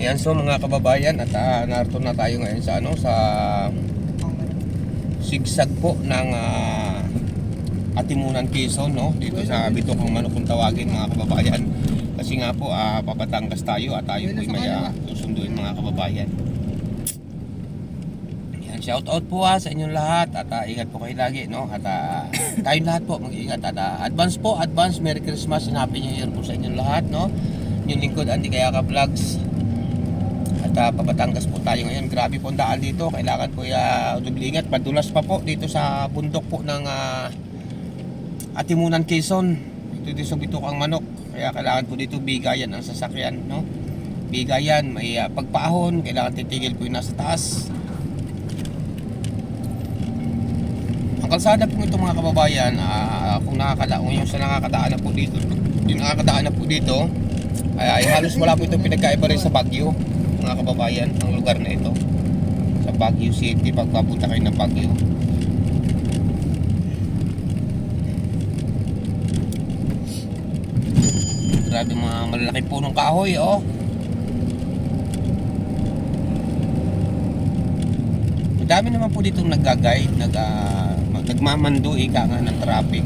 Ayan, so mga kababayan, at narito na tayo ngayon sa sa sigsag po ng Atimunan, Quezon, no? Dito sa Bitokang Manok kung tawagin, mga kababayan. Kasi nga po Pabatangas tayo at tayo po may susunduin, mga kababayan. Ayan, shout out po sa inyong lahat at ingat po kayo lagi, no? At tayong lahat po mag-ingat at advance Merry Christmas and Happy New Year po sa inyong lahat, no? Yung lingkod Andy Kayaka Vlogs. At Pabatangas po tayo ngayon. Grabe po ang daan dito. Kailangan po dublingat. Padulas pa po dito sa bundok po ng Atimunan, Quezon. Dito sa Bitokang Manok. Kaya kailangan po dito bigayan ang sasakyan, no? Bigayan, may pagpaahon. Kailangan titigil po yung nasa taas. Ang kalsada po ito, mga kababayan, kung yung sa nakakadaan na po dito, ay halos wala po itong pinagkaiba rin sa Baguio, mga kababayan, ang lugar na ito sa Baguio City pagpapunta kayo ng Baguio. Grabe mga malalaki punong kahoy, oh. Madami naman po ditong nag-guide, nagmamando ika nga ng traffic.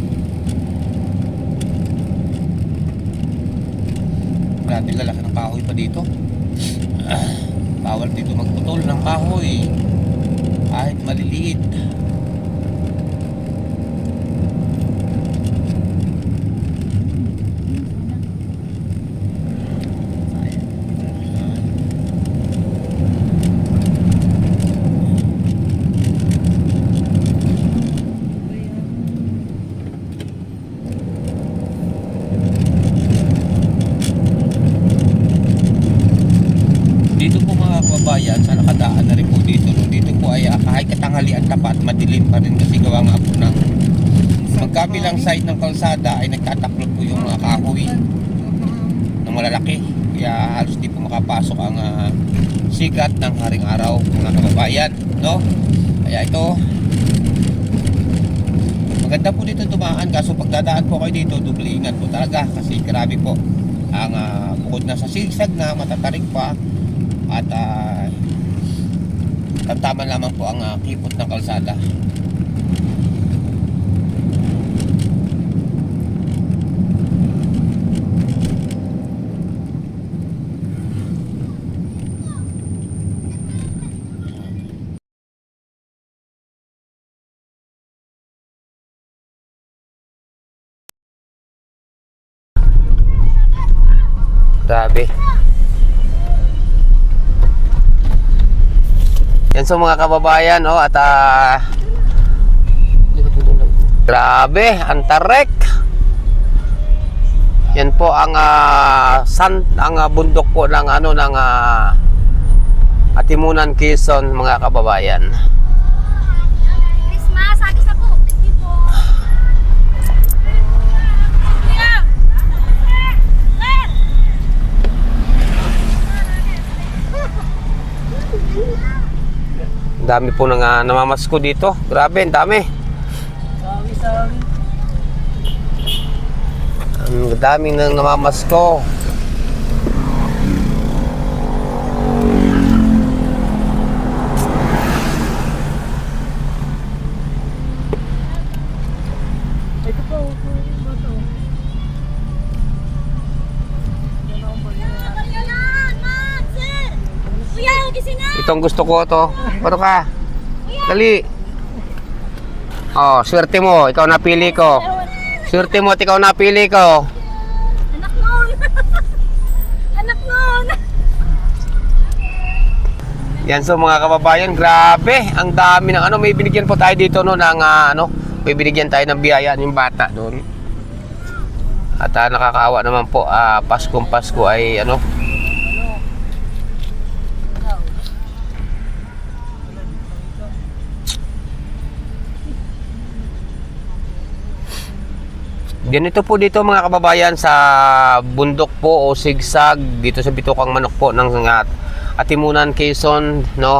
Grabe lalaki ng kahoy pa dito. Bawal dito magputol ng kahoy kahit maliliit. Bayan sa nakadaan na rin po dito, no? Dito po ay kahit katanghalian tapat madilim pa rin kasi gawa nga po ng magkabilang side ng kalsada ay nagtataklop po yung mga kahoy ng malalaki, kaya halos di po makapasok ang sikat ng haring araw, mga kababayan, no? Kaya ito maganda po dito tumaan, kaso pagdadaan po kayo dito doble ingat po talaga kasi grabe po ang bukod na sa sigsag na matatarik pa at tamtaman lamang po ang kipot ng kalsada. Grabe. Yan so mga kababayan, oh, at grabe, ang tarek. Yan po ang bundok po ng Atimunan, Quezon, mga kababayan. Christmas, agis na po. Thank you po. Dami po nang namamasko dito. Grabe, ang dami. Sorry. Ang daming nang namamasko. Ito po. Itong gusto ko to. Paano ka? Dali. Oh, swerte mo. Ikaw napili ko. Swerte mo at ikaw napili ko. Anak noon. Anak noon. Yan so mga kababayan, grabe. Ang dami ng may binigyan po tayo dito no ng may binigyan tayo ng biyaya yung bata doon. At nakakaawa naman po, Pasko ay ganito po dito mga kababayan sa bundok po o sigsag dito sa Bitokang Manok po ng Atimunan, Quezon, no?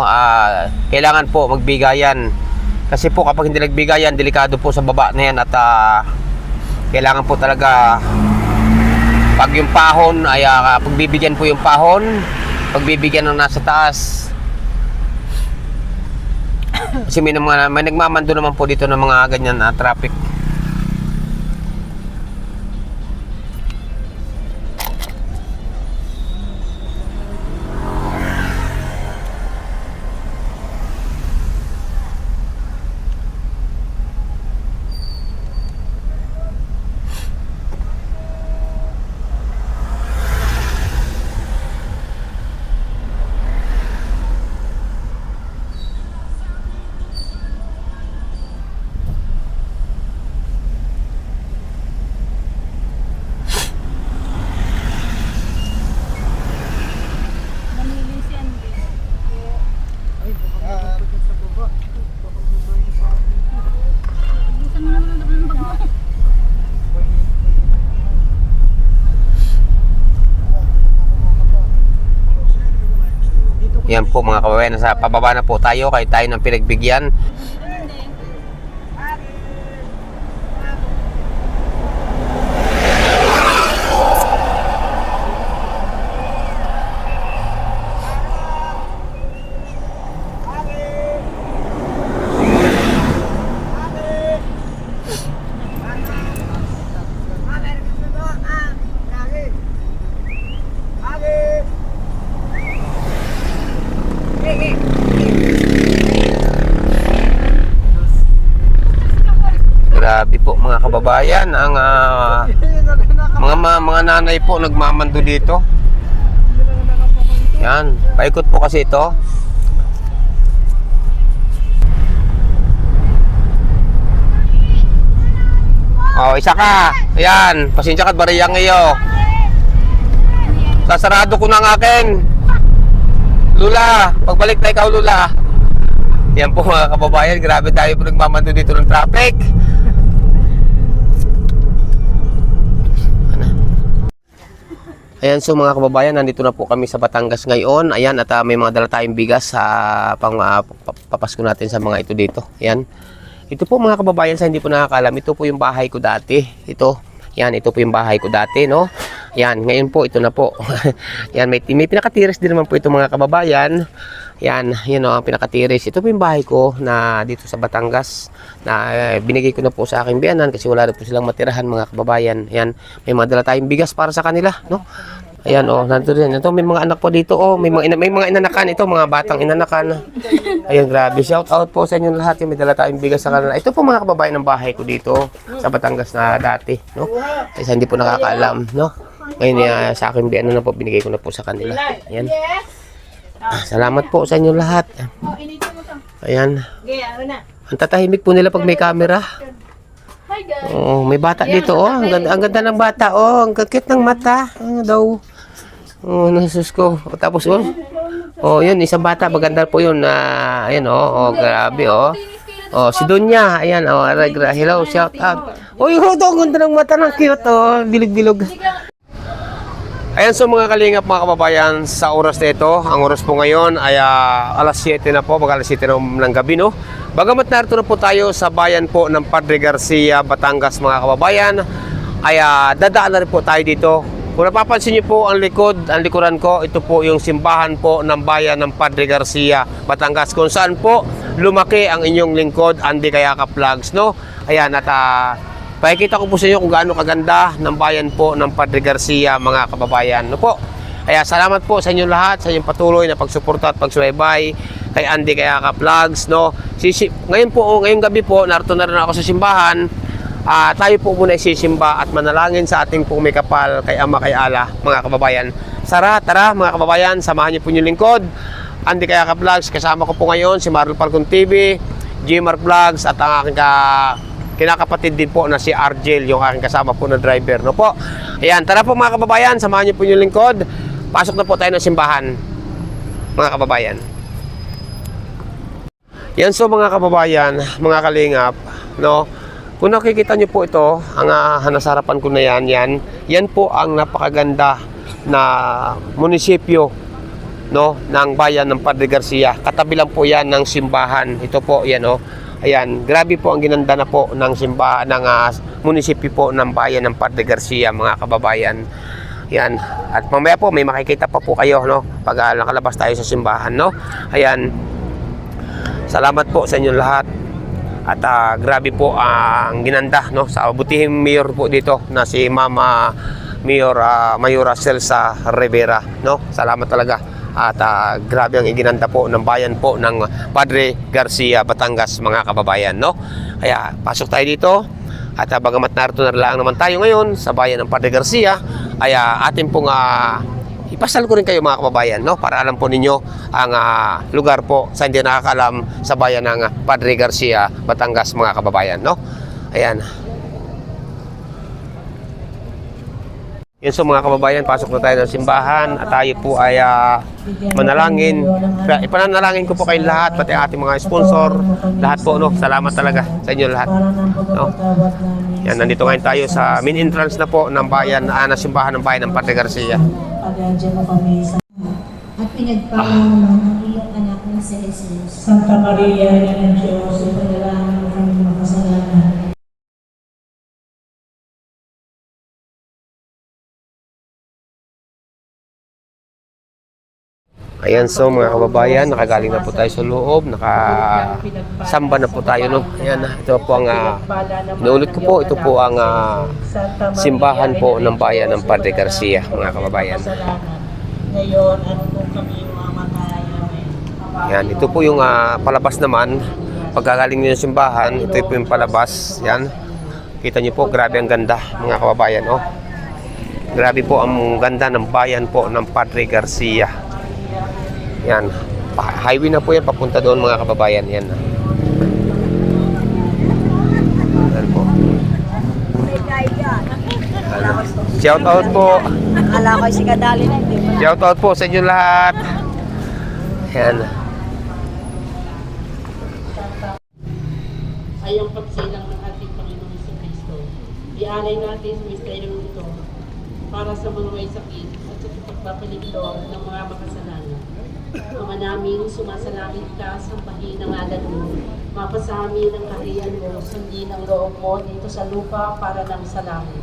Kailangan po magbigayan kasi po kapag hindi nagbigayan delikado po sa baba na yan at kailangan po talaga pag yung pahon ay pagbibigyan po yung pahon pagbibigyan ng nasa taas. Kasi may nagmamando naman po dito ng mga ganyan na traffic. Namili si Andy. Ay, baka sa baba. Busan mo naman ang bag mo. Yan po mga kababayan, nasa pababa na po tayo kahit tayo ng pinagbigyan. Grabe po mga kababayan, ang mga nanay po nagmamando dito. Yan, paikot po kasi ito. Oh, isa ka. Ayan, pasensya ka at bariyang iyo. Sasarado ko na ang akin. Lula, pagbalik na ikaw, Lula. Yan po mga kababayan, grabe tayo po nagmamando dito ng traffic. Ayan, so mga kababayan, nandito na po kami sa Batangas ngayon. Ayan, at may mga dala tayong bigas sa papasko natin sa mga ito dito. Ayan. Ito po mga kababayan, sa hindi po nakakalam, ito po yung bahay ko dati. Ito. Yan, ito po yung bahay ko dati, no? Yan, ngayon po, ito na po. Yan, may pinakatiris din naman po ito mga kababayan. Yan, yun o, ang pinakatiris. Ito po yung bahay ko na dito sa Batangas na binigay ko na po sa aking biyanan kasi wala na po silang matirahan mga kababayan. Yan, may mga dala tayong bigas para sa kanila, no? Ayan, oh, nandito rin. Ito, may mga anak po dito, oh. May mga inanakan ito, mga batang inanakan. Ayan, grabe. Shout out po sa inyo lahat. Yung may dala tayong bigas sa kanila. Ito po mga kababayan ng bahay ko dito sa Batangas na dati, no? Kasi hindi po nakakaalam, no? Ngayon, sa aking biyanan na po, binigay ko na po sa kanila. Ayan. Salamat po sa inyo lahat. Ayan. Ang tatahimik po nila pag may camera. Oh, may bata dito, oh. Ang ganda ng bata, oh. Ang cute ng mata. Ano daw? Oh, nasus ko. O, tapos, oh. Oh, yun, isang bata. Maganda po yun. Ayan, oh. Oh, grabe, oh. Oh, si Dunya. Ayan, oh. Hello, shout out. Oh, yun, oh. Ang ganda ng mata ng cute, oh. Bilog-bilog. Ayan, so mga kalingap, mga kababayan, sa oras na ito, ang oras po ngayon ay alas 7 na po, mag alas 7 ng gabi, no? Bagamat narito na po tayo sa bayan po ng Padre Garcia, Batangas, mga kababayan, ay dadaan na rin po tayo dito. Kung napapansin niyo po ang likuran ko, ito po yung simbahan po ng bayan ng Padre Garcia, Batangas, kung saan po lumaki ang inyong lingkod, Andy Kayaka Vlogs, no? Ayan, at pakikita ko po sa inyo kung gaano kaganda ng bayan po ng Padre Garcia, mga kababayan. No po? Kaya salamat po sa inyo lahat, sa inyong patuloy na pagsuporta at pagsubaybay kay Andy Kayaka Vlogs, no? Ngayon po, ngayong gabi po, narito na rin ako sa simbahan. Tayo po muna isisimba at manalangin sa ating pong may kapal kay Ama kay Allah, mga kababayan. Tara mga kababayan, samahan niyo po yung lingkod, Andy Kayaka Vlogs. Kasama ko po ngayon si Marlon Falcon TV, Gmar Vlogs, at ang aking kinakapatid din po na si Argel, yung aking kasama po na driver, no po. Ayan, tara po mga kababayan, samahan niyo po yung lingkod. Pasok na po tayo ng simbahan, mga kababayan. Yan, so mga kababayan, mga kalingap, no, kung nakikita niyo po ito, ang nasa harapan ko na yan po ang napakaganda na munisipyo, no, ng bayan ng Padre Garcia. Katabi lang po yan ng simbahan. Ito po, yan, oh. Ayan, grabe po ang ginanda na po ng simbahan ng munisipyo po ng bayan ng Padre Garcia, mga kababayan. Yan. At mamaya po may makikita pa po kayo, no? Pag nakalabas tayo sa simbahan, no? Ayan. Salamat po sa inyong lahat. At grabe po ang ginanda, no? Sa butihing mayor po dito na si Mama Mayor Mayora Celsa Rivera, no? Salamat talaga. At grabe ang iginanda po ng bayan po ng Padre Garcia, Batangas, mga kababayan, no? Kaya pasok tayo dito. At bagamat narito na lang naman tayo ngayon sa bayan ng Padre Garcia, ay atin pong ipasal ko rin kayo, mga kababayan, no? Para alam po ninyo ang lugar po sa hindi nakakalam sa bayan ng Padre Garcia, Batangas, mga kababayan, no? Ayan. Yun, so mga kababayan, pasok na tayo ng simbahan at tayo po ay manalangin. Ipananalangin ko po kayong lahat, pati ating mga sponsor, lahat po, no? Salamat talaga sa inyo lahat, no? Yan, nandito ngayon tayo sa main entrance na po ng bayan, na simbahan ng bayan ng Padre Garcia. At pinagpala naman ang iyong anak na si Jesus. Santa Maria, Ina ng Diyos, ipanalangin mo kami makasalanan. Ayan, so mga kababayan, nakagaling na po tayo sa loob, nakasamba na po tayo, no? Ayan, ito po ang, inuulit ko po, ito po ang simbahan po ng bayan ng Padre Garcia, mga kababayan. Ngayon, ano kung kami mamatay? Yan, ito po yung palabas naman. Pagkagaling nyo ng simbahan, ito po yung palabas. Yan, kita nyo po, grabe ang ganda, mga kababayan, oh. Grabe po ang ganda ng bayan po ng Padre Garcia. Yan, highway na po yan, papunta doon, mga kababayan. Yan. Yan po. Shout out po. Akala ko si Kadali na, hindi mo. Shout out po sa inyo lahat. Yan. Ay ang pagsilang ng ating Panginoon sa Kristo. Ialay natin sa misteryo ito para sa mga may sakit at sa pagpapaligtad ng mga makasalanan. Ama namin, sumasalangit ka sa pahin ng ngalan mo. Mapasa amin ang kaharian mo, sundin ang loob mo dito sa lupa para ng sa langit.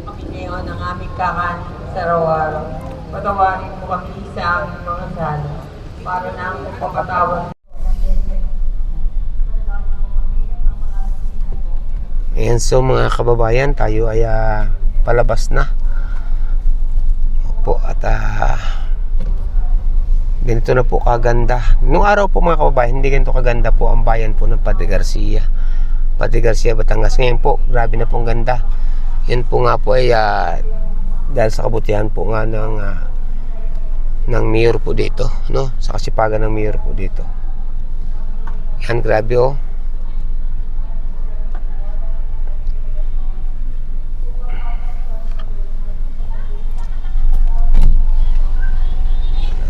Kami ngayon ang aming kakanin sa araw-araw. Patawarin mo kami sa aming mga sala para na ang pagpapatawad. Ayan, so mga kababayan, tayo ay palabas na po at ganito na po kaganda. Nung araw po, mga kababayan, hindi ganito kaganda po ang bayan po ng Padre Garcia, Batangas. Ngayon po, grabe na po ang ganda. Yan po nga po ay dahil sa kabutihan po nga ng mayor po dito, no? Sa kasipagan ng mayor po dito. Yan, grabe, oh.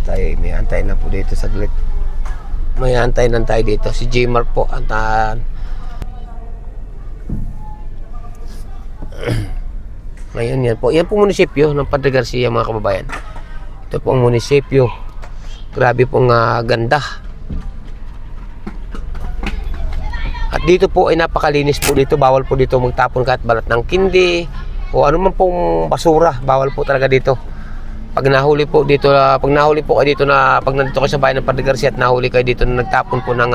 Tayo, may antay na po dito saglit. May antay na tayo dito. Si J-Mark po, antahan. Ngayon, yan po. Yan po munisipyo ng Padre Garcia, mga kababayan. Ito po ang munisipyo. Grabe pong ganda. At dito po ay napakalinis po dito. Bawal po dito magtapon kahit balat ng kindi o ano man pong basura. Bawal po talaga dito. Pag nahuli po kayo dito na pag nandito kayo sa bayan ng Padre Garcia at nahuli kayo dito na nagtapon po ng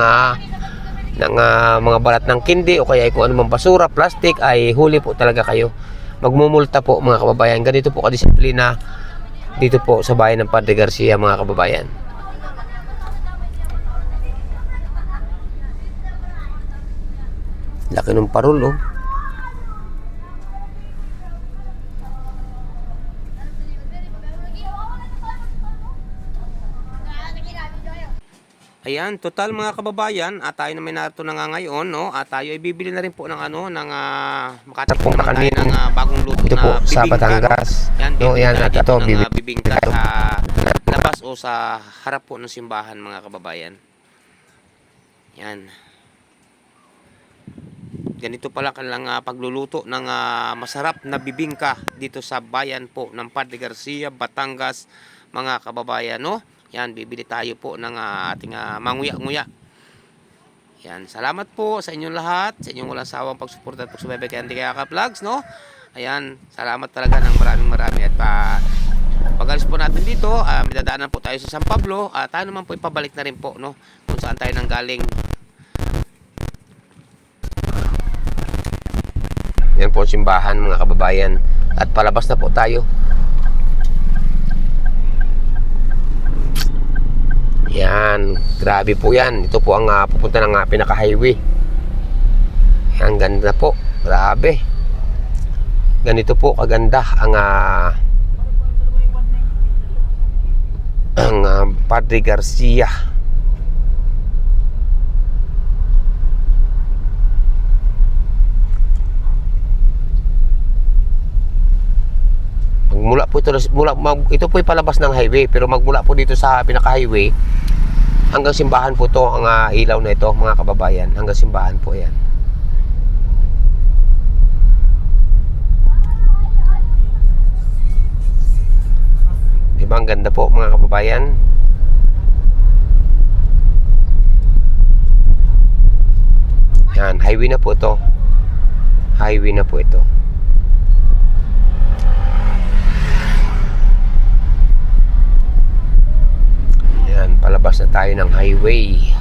mga balat ng kindi o kaya kung ano mang basura, plastic, ay huli po talaga kayo. Magmumulta po, mga kababayan. Ganito po kadisiplina dito po sa bayan ng Padre Garcia, mga kababayan. Laki ng parol, oh. Ayan, total mga kababayan, tayo na may narito na nga ngayon, no? At tayo ay bibili na rin po ng makatapong na tayo ng bagong luto Ito na po bibingka, sa Batangas. Yan, No, yan, at ito, bibingka sa labas o sa harap po ng simbahan, mga kababayan. Yan. Ganito pala kanilang pagluluto ng masarap na bibingka dito sa bayan po ng Padre Garcia, Batangas, mga kababayan, no? Yan, bibili tayo po ng ating manguya-nguya. Yan, salamat po sa inyong lahat, sa inyong walang sawang pagsuporta at pagsubaybay kay Andy Kayaka Vlogs, no? Ayan, salamat talaga ng marami at pag-alis po natin dito, may dadaanan po tayo sa San Pablo. Tayo naman po ipabalik na rin po, no, kung saan tayo nanggaling. Yan po ang simbahan, mga kababayan. At palabas na po tayo. Yan, grabe po yan. Ito po ang pupunta ng pinaka-highway. Ang ganda po, grabe. Ganito po kaganda ang Padre Garcia. Magmula po ito po ay palabas ng highway, pero magmula po dito sa pinaka-highway hanggang simbahan po to ang ilaw na ito, mga kababayan. Hanggang simbahan po yan. Diba ang ganda po, mga kababayan? Yan, highway na po ito. Highway na po ito. Yan, palabas na tayo ng highway.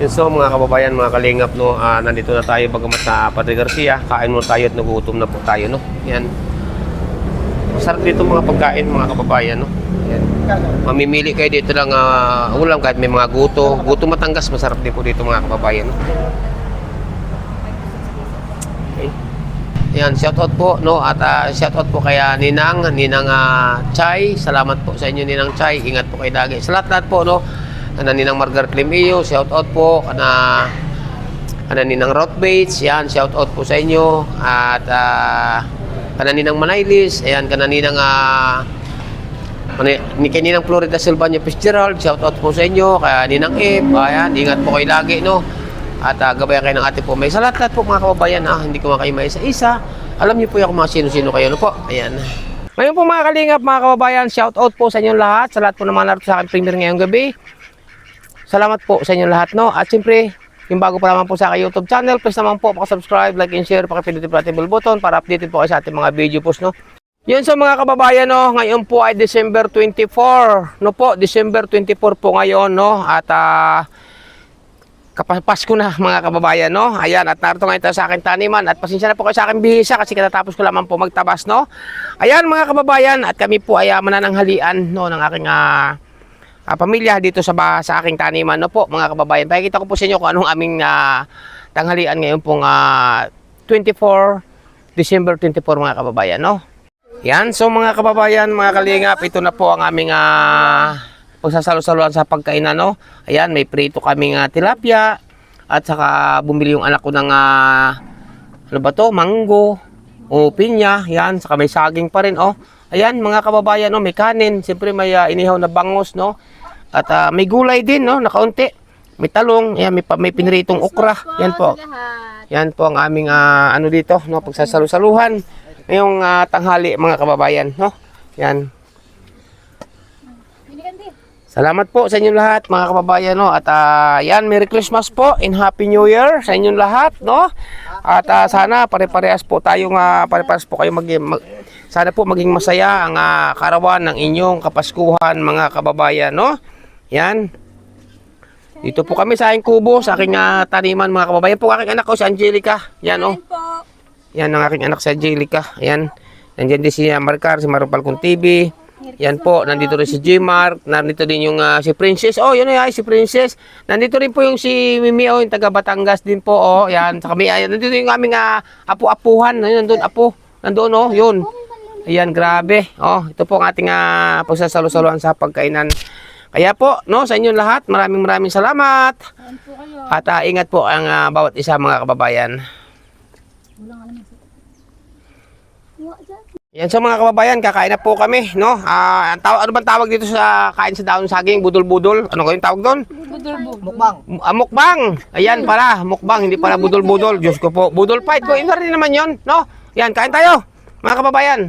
So mga kababayan, mga kalingap, no, nandito na tayo bagamat sa Padre Garcia. Kain muna tayo at nagutom na po tayo, no. Yan. Masarap dito mga pagkain, mga kababayan, no. Yan. Mamimili kayo dito lang ulam kahit may mga guto. Guto Matangas, masarap din po dito, mga kababayan, no. Okay. Yan, shout out po, no, at shout out po kay Ninang Chay. Salamat po sa inyo, Ninang Chay. Ingat po kayo lagi. Sa lahat po, no. Ninang Margaret Limeo, shout out po. Ninang Roth Bates, yan, shout out po sa inyo. At Ninang Manailis, ayan, Ninang Ninang Florida Silvania Fitzgerald, shout out po sa inyo. Kaya Ninang Eve, ayan, ingat po kayo lagi, no. At gabayan kayo ng ate po may. Sa lahat po, mga kababayan, hindi ko mga kayo may isa-isa. Alam niyo po yung mga sino-sino kayo, no po. Ayan. Ngayon po, mga kalingap, mga kababayan, shout out po sa inyo lahat. Sa lahat po naman narito sa aking premiere ngayong gabi. Salamat po sa inyo lahat, no. At siyempre, yung bago pa naman po sa aking YouTube channel, please naman po pakasubscribe, like and share, pakipindot po natin bell button para updated po kayo sa ating mga video post, no. Yun, so mga kababayan, no, ngayon po ay December 24, no po, December 24 po ngayon, no. At Pasko na, mga kababayan, no. Ayan, at narito ngayon tayo sa aking taniman. At pasensya na po kayo sa aking bihisa kasi katatapos ko lamang po magtabas, no. Ayan, mga kababayan, at kami po ay manananghalian, no, ng aking pamilya dito sa aking taniman, no po, mga kababayan. Pakikita ko po sa inyo kung anong aming tanghalian ngayon pong December 24, mga kababayan, no. Yan, so mga kababayan, mga kalingap, ito na po ang aming pagsasalo-saluhan sa pagkainan, no. Ayan, may prito kaming tilapia at saka bumili yung anak ko ng ano ba to, manggo o pinya, yan, saka may saging pa rin, oh. Ayan, mga kababayan, no, may kanin, siyempre may inihaw na bangus, no. At may gulay din, no, nakaunti. May talong, ayan, may pinritong okra. Yan po. Yan po ang aming ano dito, no, pagsasalu-saluhan ngayong tanghali, mga kababayan, no. Yan. Salamat po sa inyong lahat, mga kababayan, no. At yan, Merry Christmas po and Happy New Year sa inyong lahat, no. At sana pare-parehas po tayong pare-parehas po kayo sana po maging masaya ang karawan ng inyong Kapaskuhan, mga kababayan, no. Yan. Dito po kami sa aking kubo, sa aking taniman, mga kababayan. Po aking anak ko, si Angelica. Yan, oh. Yan ang aking anak, si Angelica. Yan. Nandiyan din si Marcar, si Marupal Kung TV. Yan po, nandito rin si G-Mark, nandito din yung si Princess. Oh, yun ay si Princess. Nandito rin po yung si Mimi, oh, yung taga Batangas din po, oh. Yan, sa kami, ayan, nandito yung aming apu-apuhan. Ayun, nandun, apo. Nandun, oh, yun. Ayan, grabe. Oh, ito po ang ating pagsasalo-saloan sa pagkainan. Kaya po, no, sa inyong lahat, maraming salamat. At ingat po ang bawat isa mga kababayan. Yan sa mga kababayan, kakain na po kami, no? Ano bang tawag dito sa kain sa daon saging, budol-budol? Ano kayong tawag doon? Mukbang. Mukbang. Ayan pala, mukbang, hindi pala budol-budol. Diyos ko po, budol fight ko, ina rin naman yon, no? Yan, kain tayo, mga kababayan.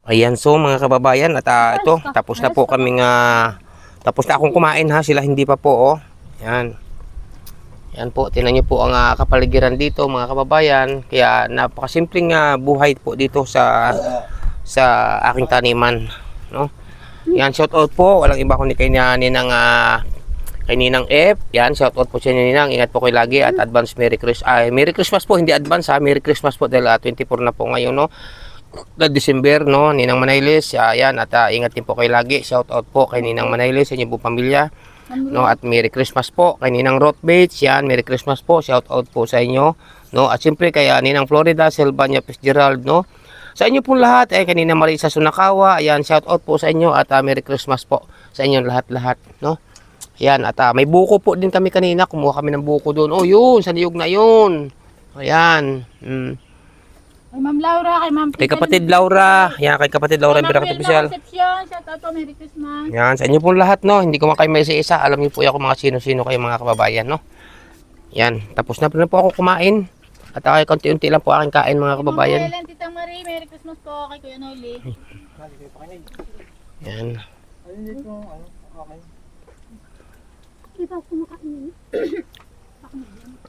Ayan, so mga kababayan, at ito, tapos na po kaming, tapos na akong kumain ha, sila hindi pa po, oh. Yan. Yan po, tinan niyo po ang kapaligiran dito mga kababayan. Kaya napakasimpleng buhay po dito sa aking taniman, no? Yan, shout out po, walang iba kundi kay Ninang F. Yan, shout out po sa Ninang. Ingat po kayo lagi at advance Merry Christmas. Merry Christmas po, hindi advance Merry Christmas po dahil 24 na po ngayon, no? December, no? Ninang Manayles. Yan, at ingat din po kayo lagi. Shout out po kay Ninang Manayles sa inyong po pamilya. No, at Merry Christmas po kay Ninang Rothbates. Yan, Merry Christmas po. Shout out po sa inyo, no? At siyempre kay Ninang Florida, Sylvania Fitzgerald, no? Sa inyo po lahat, kay Ninang Marisa Sunakawa. Ayan, shout out po sa inyo at Merry Christmas po sa inyo lahat-lahat, no? Ayan, at may buko po din kami kanina. Kumuha kami ng buko doon. Oh, yun, sa niyog na yun. Ayan. Kay Ma'am Laura, kay Ma'am Kay kapatid Laura. Yan, kay kapatid Laura, Birakat Official. Shout out po, Merry Christmas. Yan, sa inyo po lahat, no? Hindi ko man kayo may isa-isa. Alam niyo po ako mga sino-sino kayo mga kababayan, no? Yan, tapos na po ako kumain. At ay konti-unti lang po aking kain mga kababayan. Ma'am Tita Marie, Merry Christmas po kay Kuya Noli. Yan. Di ba kumakain?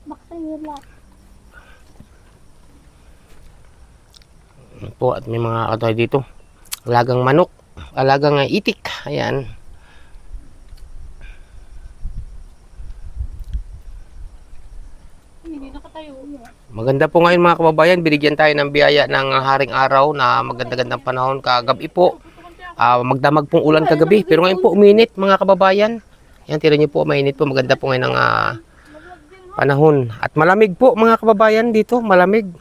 Bakit Po, at may mga katoy dito. Alagang manok, alagang itik. Ayan. Hindi nakatayo. Maganda po ngayon mga kababayan, binigyan tayo ng biyaya ng haring araw na maganda-gandang panahon kagabi po. Magdamag pong ulan kagabi, pero ngayon po uminit mga kababayan. Yan, tira niyo po, mainit po, maganda po ngayon ng panahon. At malamig po mga kababayan dito, malamig.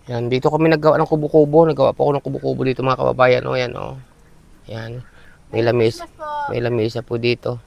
Yan, dito kami naggawa ng kubo-kubo. Naggawa po ako ng kubo-kubo dito mga kababayan. O, yan, o. Yan. May lamesa po dito.